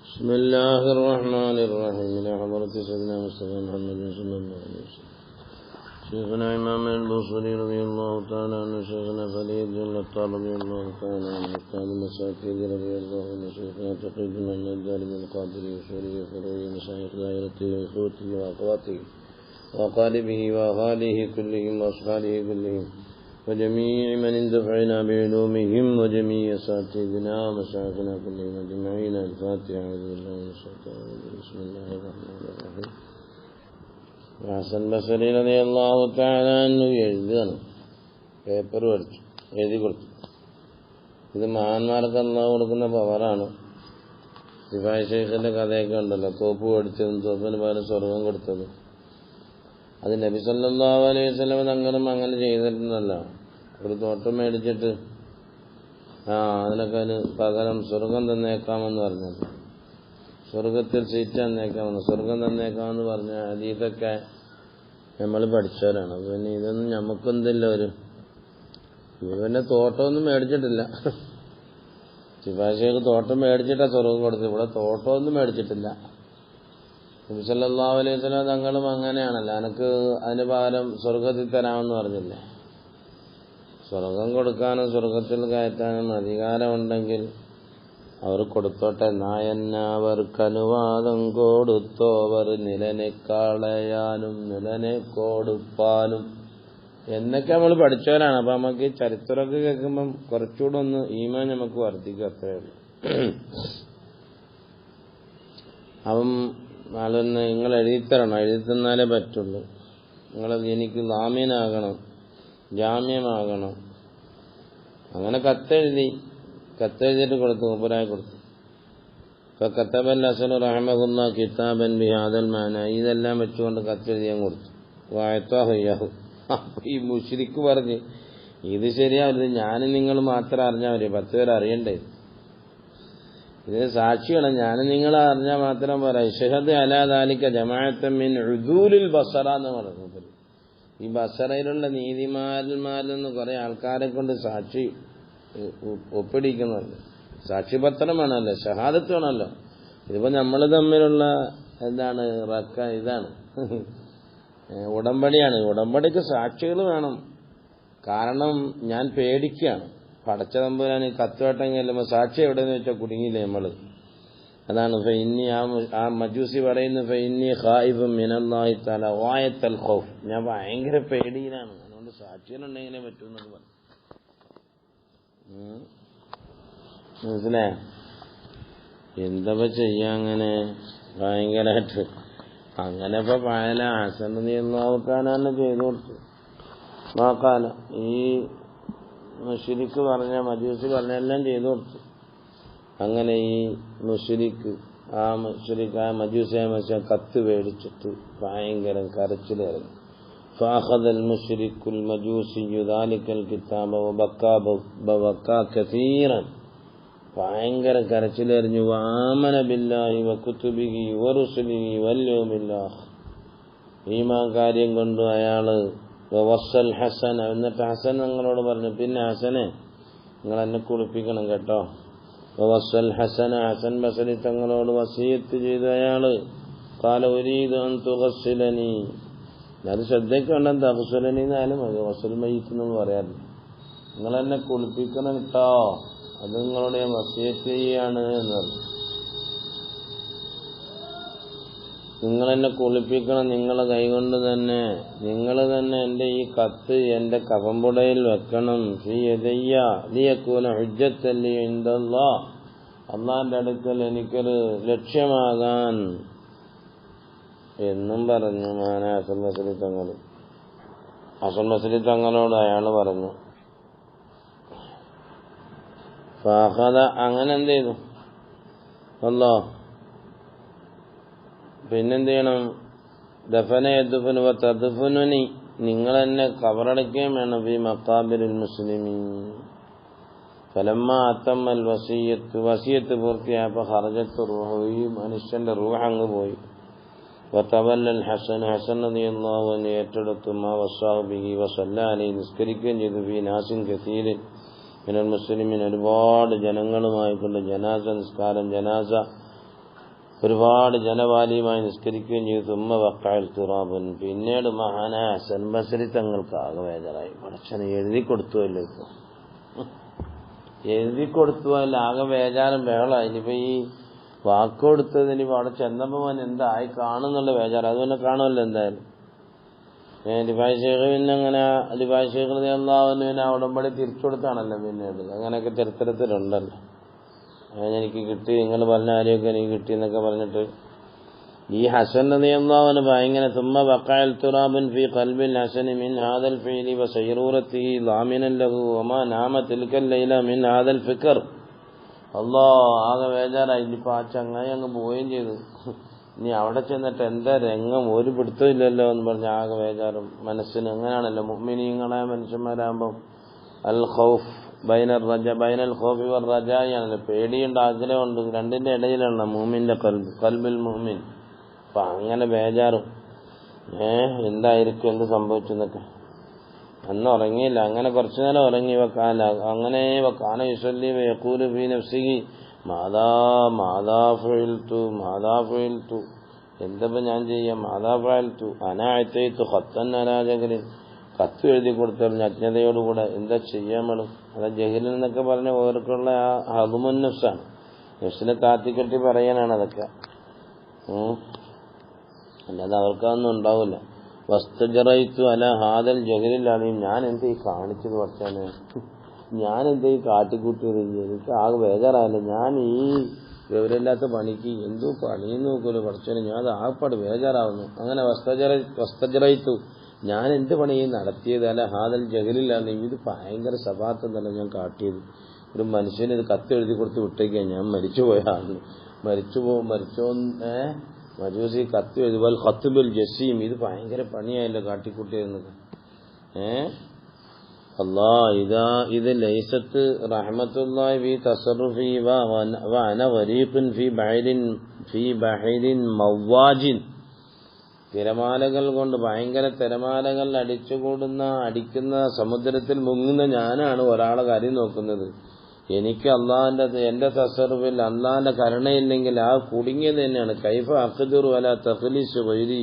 بسم الله الرحمن الرحيم. إلى حضرة سيدنا مصطفى محمد صلى الله عليه وسلم. شيخنا إمام البصري رضي الله تعالى عنه، شيخنا فريد بن الطار رضي الله تعالى عنه، أستاذ المساكين رضي الله عنه، شيخنا تقي بن الدارمي القادري وشوري فروي مشايخ دائرته وإخوته وأخواته وأقاربه وأهاله كلهم وأصحابه كلهم وجميع من اندفعنا بعلومهم وجميع أساتذتنا ومشايخنا كلهم أجمعين. الفاتحة. أعوذ بالله من الشيطان الرجيم. بسم الله الرحمن الرحيم. ഹസൻ ബസരി റളിയല്ലാഹു തആല അൻഹു എഴുതുകയാണ്, പേപ്പർ പഠിച്ചു എഴുതി കൊടുത്തു. ഇത് മഹാന്മാർക്ക് അല്ലാഹു കൊടുക്കുന്ന പവറാണ്. സിഫായി ശൈഖിന്റെ കഥയൊക്കെ ഉണ്ടല്ലോ, തോപ്പ് പഠിച്ചതും തോപ്പിന് പകരം സ്വർഗം കൊടുത്തതും. അത് നബി സല്ലല്ലാഹു അലൈഹി വസല്ലം തങ്ങളും അങ്ങനെ ചെയ്തിട്ടുണ്ടല്ല. ഒരു തോട്ടം മേടിച്ചിട്ട് അതിനൊക്കെ പകരം സ്വർഗം തന്നേക്കാമെന്ന് പറഞ്ഞത്, സ്വർഗത്തിൽ സീറ്റ് തന്നേക്കാമെന്ന്, സ്വർഗം തന്നേക്കാമെന്ന് പറഞ്ഞ ഹദീസൊക്കെ നമ്മൾ പഠിച്ചവരാണ്. പിന്നെ ഇതൊന്നും നമുക്കെന്തില്ല, ഇവന്റെ തോട്ടമൊന്നും മേടിച്ചിട്ടില്ല. ശിഫാശേഖ് തോട്ടം മേടിച്ചിട്ടാ സ്വർഗം കൊടുത്തത്, ഇവിടെ തോട്ടമൊന്നും മേടിച്ചിട്ടില്ല. നബി സല്ലല്ലാഹു അലൈഹി വസല്ലം തങ്ങളും അങ്ങനെയാണല്ലോ, എനിക്ക് അതിന് പകരം സ്വർഗത്തിൽ തരാമെന്ന് പറഞ്ഞില്ലേ. സ്വർഗം കൊടുക്കാനും സ്വർഗത്തിൽ കയറ്റാനും അധികാരമുണ്ടെങ്കിൽ അവർ കൊടുത്തോട്ടെ. നായന്നവർക്ക് അനുവാദം കൊടുത്തോവർ നിലനെ കളയാനും നിലനെ കൊടുപ്പാനും എന്നൊക്കെ നമ്മൾ പഠിച്ചവരാണ്. അപ്പൊ നമുക്ക് ചരിത്രമൊക്കെ കേൾക്കുമ്പം കുറച്ചുകൂടെ ഒന്ന് ഈമാൻ നമുക്ക് വർദ്ധിക്കും, അത്രേ ഉള്ളൂ. അപ്പം നാളൊന്ന് നിങ്ങൾ എഴുതിത്തരണം, എഴുതിത്തന്നാലേ പറ്റുള്ളൂ. നിങ്ങളത് എനിക്ക് ലാമീനാകണം, ജാമ്യമാകണം. അങ്ങനെ കത്തെഴുതിയിട്ട് കൊടുത്തു, മൂപ്പരായി കൊടുത്തു. ഇപ്പൊ കത്തബൽ ഹസൻ റഹ്മഹുല്ലാ കിതാബൻ ബിഹാദൽ മാന, ഇതെല്ലാം വെച്ചുകൊണ്ട് കത്തെഴുതിയാൻ കൊടുത്തു. വായത്താഹു. അപ്പൊ ഈ മുശ്രിക്ക് പറഞ്ഞ് ഇത് ശരിയാവില്ല, ഞാനും നിങ്ങൾ മാത്രം അറിഞ്ഞാൽ മതി, 10 പേര് അറിയണ്ടേ. ഇതിന് സാക്ഷിയാണ്, ഞാനും നിങ്ങൾ അറിഞ്ഞാൽ മാത്രം പോരാ. ഇശ്ഹദ് അലാ ദാലിക ജമാഅത്തൻ മിൻ ഉദൂലിൽ ബസറ എന്ന് പറഞ്ഞു. ഈ ബസറയിലുള്ള നീതിമാന്മാരിൽ നിന്ന് കുറെ ആൾക്കാരെ കൊണ്ട് സാക്ഷി ഒപ്പിടിക്കുന്നുണ്ട്. സാക്ഷിപത്രം വേണമല്ലോ, ഷഹാദത്ത് വേണമല്ലോ. ഇതിപ്പോ നമ്മൾ തമ്മിലുള്ള എന്താണ് ഇതാണ് ഉടമ്പടിയാണ്. ഉടമ്പടിക്ക് സാക്ഷികൾ വേണം. കാരണം ഞാൻ പേടിക്കുകയാണ്, പടച്ച തമ്പുരാൻ കത്തുവട്ടം ചെല്ലുമ്പോൾ സാക്ഷി എവിടെയെന്ന് വെച്ചാൽ കുടുങ്ങിയില്ലേ നമ്മള്. അതാണ് ഫഇന്നി, ആ മജൂസി പറയുന്നു, ഫഇന്നി ഖായിഫുൻ മിനല്ലാഹി തആല ഗായത്തൽ ഖൗഫ്, ഞാൻ ഭയങ്കര പേടിയിലാണ്, അതുകൊണ്ട് സാക്ഷികളുണ്ടെങ്കിലേ പറ്റൂന്നൊക്കെ പറഞ്ഞു. മനസ്സിലായോ? എന്തപ്പോ ചെയ്യാ, അങ്ങനെ ഭയങ്കരമായിട്ട് അങ്ങനെ. ഇപ്പൊ പഴയ ഹസൻ റളിയല്ലാഹു തആല ചെയ്തു കൊടുത്തു. നോക്കാല ഈ മുശ്രിക്ക് പറഞ്ഞ, മജൂസി പറഞ്ഞ എല്ലാം ചെയ്തു കൊടുത്തു. അങ്ങനെ ഈ മുശ്രിക്ക് ആ മജൂസിയെ കത്ത് മേടിച്ചിട്ട് ഭയങ്കര കരച്ചിലായിരുന്നു. ഫഅഖദൽ മുശ്രിക്കുൽ മജൂസിയു ദാലിക്കൽ കിതാബ വബക്കാ കസീറൻ, ഭയങ്കര കരച്ചിലെറിഞ്ഞു. വആമന ബില്ലാഹി വകുതുബിഹി വറുസുലിഹി വൽയൗമിൽ ആഖിർ, ഈമാൻ കാര്യം കൊണ്ട് അയാള് വവസ്സൽ ഹസൻ, എന്നിട്ട് ഹസൻ നിങ്ങളോട് പറഞ്ഞു, പിന്നെ ഹസനെ നിങ്ങൾ എന്നെ കുളിപ്പിക്കണം കേട്ടോ. വവസ്സൽ ഹസന, ഹസൻ ബസരി തങ്ങളോട് വസിയത്ത് ചെയ്തു അയാള്. ഖാല ഉരീദു അൻ തുഗസ്സിലനി, അത് ശ്രദ്ധയ്ക്കുണ്ടെന്ന് തഗ്സുലനി എന്നാലും മതി, വസ്സുൽ മയ്യിത്ത് എന്ന് പറയാറില്ല. നിങ്ങൾ എന്നെ കുളിപ്പിക്കണം കേട്ടോ, അത് നിങ്ങളോട് ഞാൻ വസിയത്ത് ചെയ്യാണ് എന്ന് പറഞ്ഞു. നിങ്ങൾ എന്നെ കുളിപ്പിക്കണം, നിങ്ങളെ കൈകൊണ്ട് തന്നെ, നിങ്ങൾ തന്നെ എന്റെ ഈ കത്ത് എന്റെ കഫംപുടയിൽ വെക്കണം. ഫീ യദയ്യ ലിയകൂന ഹുജ്ജത്തൻ ലി ഇൻദല്ലാഹ്, അല്ലാഹുവിന്റെ അടുക്കൽ എനിക്കൊരു ലക്ഷ്യമാകാൻ എന്നും പറഞ്ഞു. മഹാനായ ഹസൻ ബസരി തങ്ങൾ, ഹസൻ ബസരി തങ്ങളോട് അയാൾ പറഞ്ഞു. ഫഅഖദ, അങ്ങനെ എന്ത് ചെയ്തു അല്ലാഹ്, പിന്നെന്ത് ചെയ്യണം, ദഫന യദ്ഫുനു വതദ്ഫുനുനി, നിങ്ങൾ എന്നെ കബറടക്കുകയും വേണം. ഫീ മഖാബിരിൽ മുസ്ലിമീൻ. ഫലമ്മ അത്തമ്മൽ വസിയത്ത്, വസിയത്ത് പൂർത്തിയായപ്പോൾ ഖറജത്ത് റൂഹ്, ഈ മനുഷ്യന്റെ റൂഹ് അങ്ങ് പോയി. വതവല്ലൽ ഹസൻ, ഹസൻ റളിയല്ലാഹു അൻഹു ഏറ്റെടുത്തു. മാ വസ്സാഹു ബിഹി വസല്ല അലൈഹി, നിസ്കരിക്കുകയും ചെയ്തു. ഫീ നാസിൻ കസീരിൻ മിനൽ മുസ്ലിമീൻ, ഒരുപാട് ജനങ്ങളുമായിക്കൊണ്ട് ജനാസ നിസ്കാരം, ജനാസ ഒരുപാട് ജനവാലിയുമായി നിസ്കരിക്കുകയും ചെയ്തു. തുമ്മ വഖഅൽ തുറാബൻ, പിന്നീട് മഹാനായ ഹസൻ ബസ്രി തങ്ങൾക്ക് ആകെ വേജാറായി. പടച്ചോനെ എഴുതി കൊടുത്തുവല്ലോ, ഇപ്പൊ എഴുതി കൊടുത്തുവല്ലോ, ആകെ വേജാറും ബഹളമായി. ഇനിയിപ്പോ ഈ വാക്ക് കൊടുത്തത് ഇനിയിപ്പോ അവിടെ ചെന്നപ്പോ എന്തായി കാണുന്നുള്ള വേജാറ്, അത് പിന്നെ കാണുമല്ലോ എന്തായാലും. ലിബായ് ഷേഖ് പിന്നെ അങ്ങനെ ലിബായ് ഷേഖ് റളിയല്ലാഹുവിന് ആ ഉടമ്പടി തിരിച്ചു കൊടുത്താണല്ലോ പിന്നീട്. അങ്ങനെയൊക്കെ ചരിത്രത്തിലുണ്ടല്ലോ. എനിക്ക് കിട്ടി, നിങ്ങൾ പറഞ്ഞ ആരെയൊക്കെ എനിക്ക് കിട്ടി എന്നൊക്കെ പറഞ്ഞിട്ട് ഈ ഹസൻ റളിയല്ലാഹുവിന് ഭയങ്കര തുമ്മ വഖഅൽ തുറാബൻ ഫീ ഖൽബിൽ ഹസൻ മിൻ ഹാദൽ ഫീലി വസൈറൂറത്തിഹി ളാമിനൻ ലഹു വമാ നാമ തിൽക്കൽ ലൈല മിൻ ഹാദൽ ഫിക്ർ. അല്ലാഹ് ആകെ വേജാറായി. ഇനിയിപ്പോൾ ആ ചങ്ങായി അങ്ങ് പോവുകയും ചെയ്തു. ഇനി അവിടെ ചെന്നിട്ട് എന്താ രംഗം, ഒരു പിടുത്തമില്ലല്ലോ എന്ന് പറഞ്ഞ് ആകെ വേജാറും മനസ്സിന്. അങ്ങനെയാണല്ലോ മുഅ്മിനീങ്ങളായ മനുഷ്യന്മാരാകുമ്പം അൽ ഖൗഫ് ബൈനൽ ഖൗഫി വർ റജായാണല്ലോ. പേടിയുണ്ട്, ആഗ്രഹമുണ്ട്, രണ്ടിന്റെ ഇടയിലാണ് മുഅ്മിന്റെ ഖൽബുൽ മുഅ്മിൻ. അപ്പൊ അങ്ങനെ ബേജാറും എന്തായിരിക്കും, എന്ത് സംഭവിച്ചു എന്നൊക്കെ. അന്ന് ഉറങ്ങിയില്ല, അങ്ങനെ കുറച്ചു നേരം ഉറങ്ങി. വെക്കാല അങ്ങനെ വെക്കാന യുസല്ലി വയഖൂലു ഫീ നഫ്സിഹി മാദാ ഫഅൽതു, എന്തപ്പോ ഞാൻ ചെയ്യാം, മാദാ ഫഅൽതു അനാ അതൈതു ഖത്തൻ അലാ ജഹലിൻ, കത്ത് എഴുതി കൊടുത്തറിഞ്ഞ അജ്ഞതയോടുകൂടെ എന്താ ചെയ്യാൻ വേണം. അതാ ജഹലിൽ എന്നൊക്കെ പറഞ്ഞ ഓർക്കുള്ള ആ ഹദുമുൻ നഫ്സാണ്, നഫ്സിനെ താത്തിക്കെട്ടി പറയാനാണ് അതൊക്കെ. അല്ലാതെ അവർക്കതൊന്നും ഉണ്ടാവില്ല. വസ്തജറൈത്തു അല ഹാദൽ ജഹലിൽ അലീം, ഞാൻ എന്താ ഈ കാണിച്ചത് പഠിച്ചാന്, ഞാൻ എന്താ ഈ കാട്ടിക്കൂട്ടിയത്, എനിക്ക് ആകെ ബേജാറായല്ലോ. ഞാൻ ഈ വിവരമില്ലാത്ത പണിക്ക് എന്തോ പണിയെന്ന് നോക്കുമല്ലോ പഠിച്ചാന്, ഞാൻ അത് ആകപ്പാട് ബേജാറാവുന്നു. അങ്ങനെ വസ്തജറൈത്തു, ഞാൻ എന്ത് പണിയും നടത്തിയത് അല്ല ഹാദൽ ജഹലില്ലാതെ, ഇത് ഭയങ്കര സഭാത്തെന്നല്ല ഞാൻ കാട്ടിയത്. ഒരു മനുഷ്യന് ഇത് കത്തെഴുതി കൊടുത്ത് വിട്ടേക്കാൻ ഞാൻ മരിച്ചുപോയാണ്, മജൂസി കത്ത് എഴുതുമ്പോൾ ഖത്തുബുൽ ജസീം, ഇത് ഭയങ്കര പണിയായല്ലോ കാട്ടിക്കൂട്ടിയെന്നൊക്കെ. ഇത് ലൈസത്ത് റഹ്മത്തുള്ളാഹി ഫീ തസറുഫി വഅന ഗരീഖുൻ ഫീ ബഹരിൻ മവ്വാജിൻ, തിരമാലകൾ കൊണ്ട് ഭയങ്കര തിരമാലകൾ അടിക്കുന്ന സമുദ്രത്തിൽ മുങ്ങുന്ന ഞാനാണ് ഒരാളെ കാര്യം നോക്കുന്നത്. എനിക്ക് എന്റെ തസറുഫിൽ അള്ളാന്റെ കരുണയില്ലെങ്കിൽ ആ കുടുങ്ങിയത് തന്നെയാണ്. കൈഫ അഖ്ദിറു അലാ തഖ്ലീസ് ഗൈരി,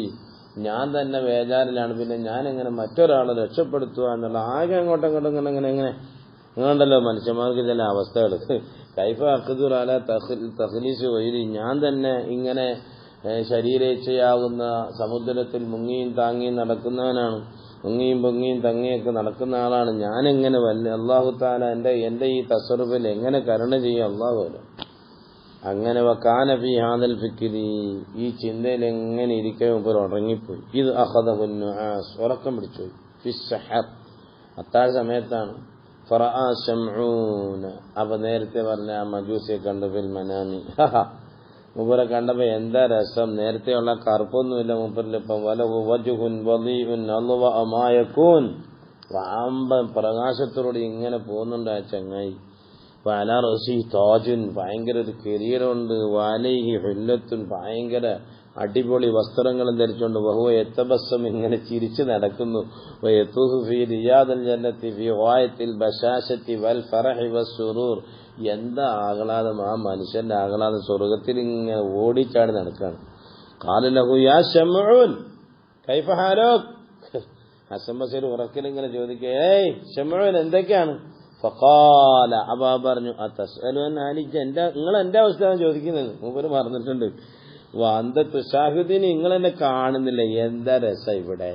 ഞാൻ തന്നെ വേജാറിലാണ്, പിന്നെ ഞാൻ എങ്ങനെ മറ്റൊരാളെ രക്ഷപ്പെടുത്തുക എന്നുള്ള ആകെ അങ്ങോട്ടും അങ്ങനെയുണ്ടല്ലോ മനുഷ്യന്മാർക്ക് ചില അവസ്ഥകൾ. കൈഫ അഖ്ദിറു അലാ തഖ്ലീസ് ഗൈരി, ഞാൻ തന്നെ ഇങ്ങനെ ശരീരേച്ഛയാകുന്ന സമുദ്രത്തിൽ മുങ്ങിയും താങ്ങിയും നടക്കുന്നവനാണ്, മുങ്ങിയും പൊങ്ങിയും തങ്ങിയൊക്കെ നടക്കുന്ന ആളാണ്. ഞാനെങ്ങനെ അല്ലാഹു തആല എന്റെ ഈ തസറുഫിൽ എങ്ങനെ കരുണ ചെയ്യും അല്ലാഹു. അങ്ങനെ വകാന ഫീ ഹാദൽ ഫിക്രി, ഈ ചിന്തയിൽ എങ്ങനെ ഇരിക്കാൻ മുമ്പ് ഉറങ്ങിപ്പോയി. ഇത് അഖദഹു നുആസ്, ഉറക്കം പിടിച്ചു. ഫിസ്സഹർ, അത്താഴ സമയത്താണ്. ഫറആ ശംഊന, അപ്പൊ നേരത്തെ പറഞ്ഞ ആ മജൂസിയെ കണ്ടു. ഫിൽ മനാമി, മൂപ്പരെ കണ്ടപ്പോ എന്താ രസം, നേരത്തെയുള്ള കറുപ്പൊന്നുമില്ല മൂപ്പരിലിപ്പം. വലഹു വജ്ഹുൻ വദീഉൻ അദ്വഅ മാ യകൂൻ, വാമ്പൻ പ്രകാശത്തോടെ ഇങ്ങനെ പോകുന്നുണ്ട് ആ ചങ്ങായി. വഅലാ റഅസി താജുൻ, ഭയങ്കര ഒരു കിരീടമുണ്ട്. വഅലൈഹി ഹുല്ലത്തുൻ, ഭയങ്കര അടിപൊളി വസ്ത്രങ്ങളും ധരിച്ചുകൊണ്ട്. വഹുവ യതബസ്സം, ഇങ്ങനെ ചിരിച്ചു നടക്കുന്നു. വയതൂഫു ഫീ റിയാദിൽ ജന്നത്തി ഫീ ഗായത്തിൽ ബശാശത്തി വൽ ഫറഹി വസ്സുറൂർ, എന്താ ആഹ്ലാദം, ആ മനുഷ്യന്റെ ആഹ്ലാദം, സ്വർഗത്തിൽ ഇങ്ങനെ ഓടിച്ചാടി നടക്കാണ്. ഖാല ലഹു യാ ശംഊൻ കൈഫ ഹാലുക്, ഹസൻ ബസരി ഉറക്കിൽ ഇങ്ങനെ ചോദിക്കുക, ഏയ് ശംഊൻ എന്തൊക്കെയാണ്. ഫഖാല, അബാ പറഞ്ഞു, അതസ്അലുൻ അലിജ, നിങ്ങൾ എന്റെ അവസ്ഥയാണ് ചോദിക്കുന്നത്. മൂപ്പര് മറന്നിട്ടുണ്ട്. വന്ത തുഷാഹിദിന്, നിങ്ങൾ എന്നെ കാണുന്നില്ല, എന്താ രസം ഇവിടെ.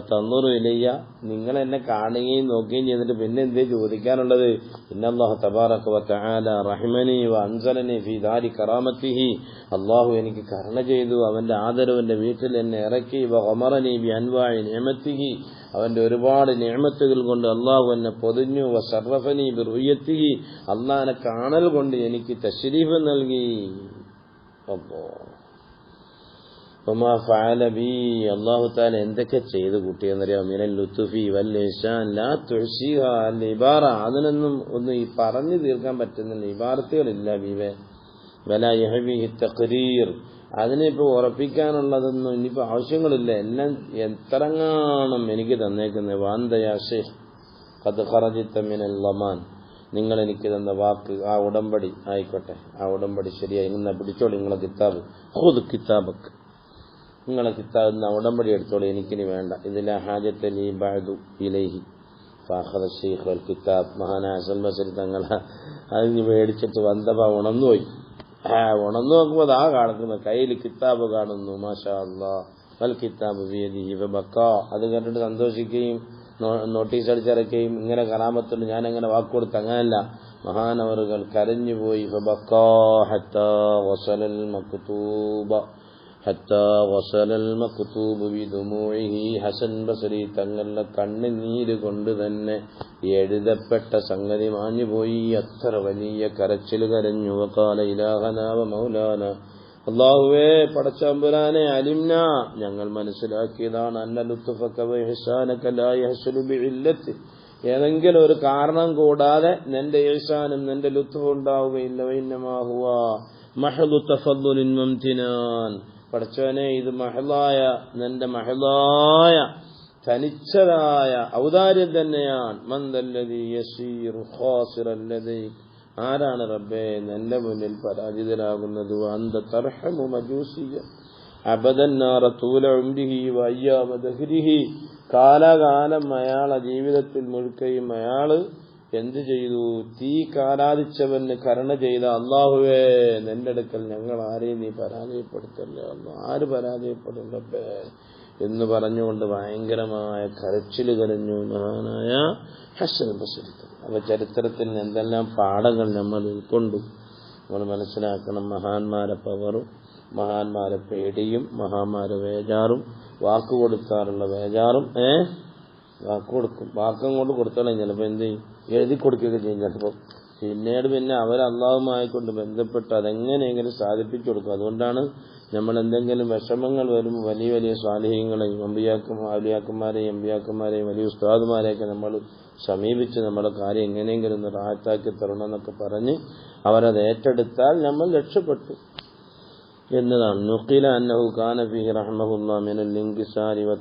തന്നൂറ് ഇലയ്യ, നിങ്ങൾ എന്നെ കാണുകയും നോക്കുകയും ചെയ്തിട്ട് പിന്നെ എന്തേ ചോദിക്കാനുള്ളത്. ഇന്നല്ലാഹു തബാറക വതആല റഹിമനി വഅൻസലനി ഫീ ദാരി കറാമത്തിഹി, അല്ലാഹു എനിക്ക് കരുണ ചെയ്തു, അവന്റെ ആദരവിന്റെ വീട്ടിൽ എന്നെ ഇറക്കി. വഗമറനി ബി അൻവാഇ നിഅമത്തിഹി, അവന്റെ ഒരുപാട് നിഅമത്തുകൾ കൊണ്ട് അല്ലാഹു എന്നെ പൊതിഞ്ഞു. വശറഫനി ബി റുയത്തിഹി, അല്ലാഹുവിനെ കാണൽ കൊണ്ട് എനിക്ക് തശ്രീഫ് നൽകി. അല്ലാഹു തആല എന്തൊക്കെ ചെയ്തു കുട്ടിയെന്നറിയാം. മിനൽ ലുത്ഫി വൽ ഇഹ്സാൻ ലാ തുഹ്സിഹ അൽ ഇബാറ, അതിനൊന്നും ഒന്ന് ഈ പറഞ്ഞു തീർക്കാൻ പറ്റുന്നില്ല, ഇബാറത്തുകളില്ല. ബിവേ വലാ യഹ്വിഹി തഖ്രീർ, അതിനിപ്പോ ഉറപ്പിക്കാനുള്ളതൊന്നും ഇനിയിപ്പോ ആവശ്യങ്ങളില്ല, എല്ലാം എത്രങ്ങാണം എനിക്ക് തന്നേക്കുന്നത്. വാന്ത യാ ശൈഖ് ഖദ് ഖറജിത മിനൽ ലമാൻ, നിങ്ങൾ എനിക്ക് തന്ന വാക്ക്, ആ ഉടമ്പടി ആയിക്കോട്ടെ, ആ ഉടമ്പടി ശരിയായി, ഇങ്ങനെ പിടിച്ചോളി നിങ്ങളെ കിതാബ്, ഖുദ് കിതാബക്ക്, നിങ്ങളെ കിതാബ് ഉടമ്പടി എടുത്തോളി, എനിക്കിനി വേണ്ട. ഇതിലെ ഹാജത്തലി ബഅദു ഇലൈഹി ഫാഖദ ശൈഖ് വൽ കിതാബ്. മഹാനായ ഹസൻ ബസരി തങ്ങൾ അതിന് മേടിച്ചിട്ട് വന്നപ്പോ ഉണർന്നുപോയി. ഉണർന്നു നോക്കുമ്പോൾ ആ കാണുന്ന കയ്യിൽ കിതാബ് കാണുന്നു. മാഷാ അല്ലാഹ്, വൽ കിതാബ് ബിയദിഹി ഫബക്കാ. അത് കണ്ടിട്ട് സന്തോഷിക്കുകയും നോട്ടീസ് അടിച്ചിറക്കുകയും ഇങ്ങനെ കറാമത്തുണ്ട്, ഞാൻ അങ്ങനെ വാക്കുകൊടുത്ത്, അങ്ങനല്ല, മഹാനവറുകൾ കരഞ്ഞുപോയി. ഫബക്കാ ഹത്താ വസലൽ മക്തൂബ ഹത്താ വസലൽ മക്തൂബ് ബിദുമൂഇഹി. ഹസൻ ബസരി തങ്ങളുടെ കണ്ണുനീര് കൊണ്ട് തന്നെ എഴുതപ്പെട്ട സംഗതി മാഞ്ഞുപോയി. അത്ര വലിയ കരച്ചിൽ കരഞ്ഞു. വഖാല ഇലാഹനാ വ മൗലാന, അല്ലാഹുവേ പടച്ചമ്പുരാനെ, അലിംന ഞങ്ങൾ മനസ്സിലാക്കിയതാണ്, അന്ന ലുത്ഫക വ ഇഹ്സാനക ലാ യഹ്സുലു ബിഇല്ലത്തി, ഏതെങ്കിലും ഒരു കാരണം കൂടാതെ നിന്റെ ഇഹ്സാനും നിന്റെ ലുത്ഫും ഉണ്ടാവുകയില്ല. വഇന്നമാ ഹുവ മഹ്ദു തഫദ്ദുലിൻ വംതിനാൻ, പടച്ചവനെ ഇത് മഹളായ നിന്റെ മഹളായ തനിച്ചതായ ഔദാര്യം തന്നെയാണ്. മൻ ദല്ലദീ യസീറു ഖാസിറൻ ലദൈക, ആരാണ് റബ്ബേ നിന്റെ മുന്നിൽ പരാജിതരാകുന്നത്. അന്ത തർഹമു മജൂസിയ അബദൻ നാറ തൂല ഉംരിഹി വ അയ്യാമ ദഹ്രിഹി, കാലാകാലം അയാളെ ജീവിതത്തിൽ മുഴുക്കയും അയാള് എന്ത് ചെയ്തു, തീ കാരാധിച്ചവന് കരുണ ചെയ്ത അല്ലാഹുവേ നിന്റെ അടുക്കൽ ഞങ്ങൾ ആരെയും നീ പരാജയപ്പെടുത്തല്ലേ അല്ലാഹ്, ആര് പരാജയപ്പെടും റബ്ബേ എന്ന് പറഞ്ഞുകൊണ്ട് ഭയങ്കരമായ കരച്ചിൽ കരഞ്ഞു മഹാനായ ഹസൻ ബസരി. അപ്പൊ ചരിത്രത്തിൽ എന്തെല്ലാം പാഠങ്ങൾ നമ്മൾ ഉൾക്കൊണ്ടു നമ്മൾ മനസ്സിലാക്കണം. മഹാന്മാരെ പവറും മഹാന്മാരെ പേടിയും മഹാന്മാരെ വേജാറും വാക്കുകൊടുക്കാറുള്ള വേജാറും വാക്കും കൊണ്ട് കൊടുത്തോളാം. ചിലപ്പോൾ എന്ത് ചെയ്യും, എഴുതി കൊടുക്കുകയൊക്കെ ചെയ്യും ചിലപ്പോൾ. പിന്നീട് അവരല്ലാഹുമായിക്കൊണ്ട് ബന്ധപ്പെട്ട് അതെങ്ങനെയെങ്കിലും സാധിപ്പിച്ചു കൊടുക്കും. അതുകൊണ്ടാണ് നമ്മൾ എന്തെങ്കിലും വിഷമങ്ങൾ വരുമ്പോൾ വലിയ വലിയ സ്വാലിഹ്യങ്ങളെയും ഔലിയാക്കന്മാരെയും അമ്പിയാക്കന്മാരെയും വലിയ ഉസ്താദുമാരെയൊക്കെ നമ്മൾ സമീപിച്ച് നമ്മുടെ കാര്യം എങ്ങനെയെങ്കിലും ഒന്ന് റാഹത്താക്കി തരണം എന്നൊക്കെ പറഞ്ഞ് അവരത് ഏറ്റെടുത്താൽ നമ്മൾ രക്ഷപ്പെട്ടു എന്നതാണ്. നുഖില അന്നഹു കാന ഫീഹി റഹ്മഹുല്ലാഹ് മിനൽ ഇൻകിസാരി വ